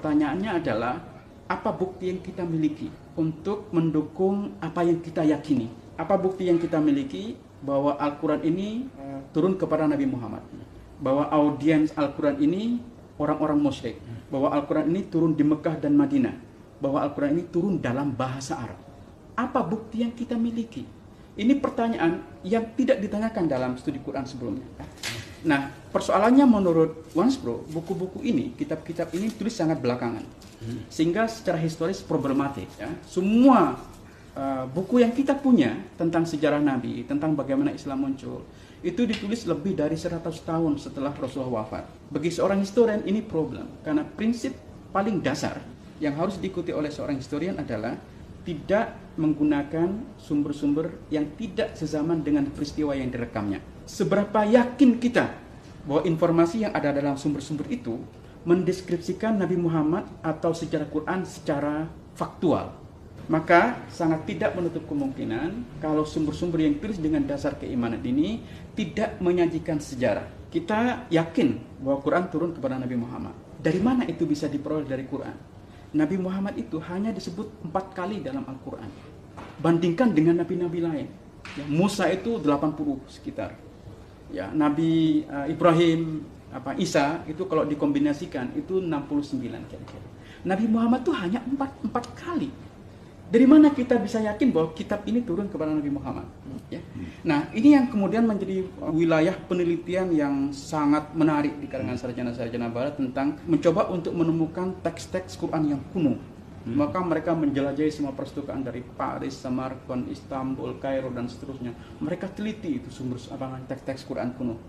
pertanyaannya adalah apa bukti yang kita miliki untuk mendukung apa yang kita yakini? Apa bukti yang kita miliki bahwa Al-Quran ini turun kepada Nabi Muhammad? Bahwa audiens Al-Quran ini orang-orang musyrik? Bahwa Al-Quran ini turun di Mekah dan Madinah? Bahwa Al-Quran ini turun dalam bahasa Arab? Apa bukti yang kita miliki? Ini pertanyaan yang tidak ditanyakan dalam studi Quran sebelumnya. Nah, persoalannya menurut Wansbrough, buku-buku ini, kitab-kitab ini tulis sangat belakangan, sehingga secara historis problematik. Ya. Semua buku yang kita punya tentang sejarah Nabi, tentang bagaimana Islam muncul, itu ditulis lebih dari 100 tahun setelah Rasulullah wafat. Bagi seorang historian ini problem, karena prinsip paling dasar yang harus diikuti oleh seorang historian adalah tidak menggunakan sumber-sumber yang tidak sezaman dengan peristiwa yang direkamnya. Seberapa yakin kita bahwa informasi yang ada dalam sumber-sumber itu mendeskripsikan Nabi Muhammad atau sejarah Quran secara faktual, maka sangat tidak menutup kemungkinan kalau sumber-sumber yang tulis dengan dasar keimanan ini tidak menyajikan sejarah. Kita yakin bahwa Quran turun kepada Nabi Muhammad. Dari mana itu bisa diperoleh dari Quran? Nabi Muhammad itu hanya disebut 4 kali dalam Al-Quran. Bandingkan dengan nabi-nabi lain. Ya, Musa itu 80 sekitar. Ya, Nabi Ibrahim, Isa itu kalau dikombinasikan itu 69 kira-kira. Nabi Muhammad itu hanya 4 kali. Dari mana kita bisa yakin bahwa kitab ini turun kepada Nabi Muhammad? Ya. Nah, ini yang kemudian menjadi wilayah penelitian yang sangat menarik di kalangan sarjana-sarjana Barat tentang mencoba untuk menemukan teks-teks Quran yang kuno. Maka mereka menjelajahi semua perpustakaan dari Paris, Samarkand, Istanbul, Kairo dan seterusnya. Mereka teliti itu sumber teks-teks Quran kuno.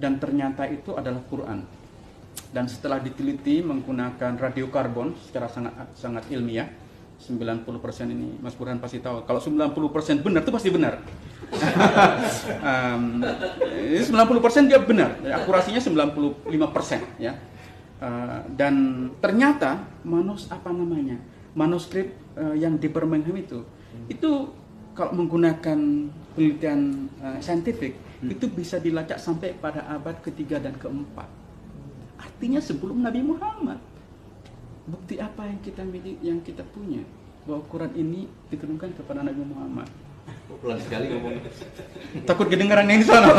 Dan ternyata itu adalah Quran. Dan setelah diteliti menggunakan radiokarbon secara sangat ilmiah, 90% ini Mas Burhan pasti tahu. Kalau 90% benar itu pasti benar. 90% dia benar. Akurasinya 95% ya. Dan ternyata manuskrip yang di Birmingham itu kalau menggunakan penelitian saintifik itu bisa dilacak sampai pada abad ke-3 dan ke-4. Artinya sebelum Nabi Muhammad. Bukti apa yang kita miliki, yang kita punya bahwa Quran ini diturunkan kepada Nabi Muhammad? Pelan sekali ngomongnya. Takut kedengaran yang sana.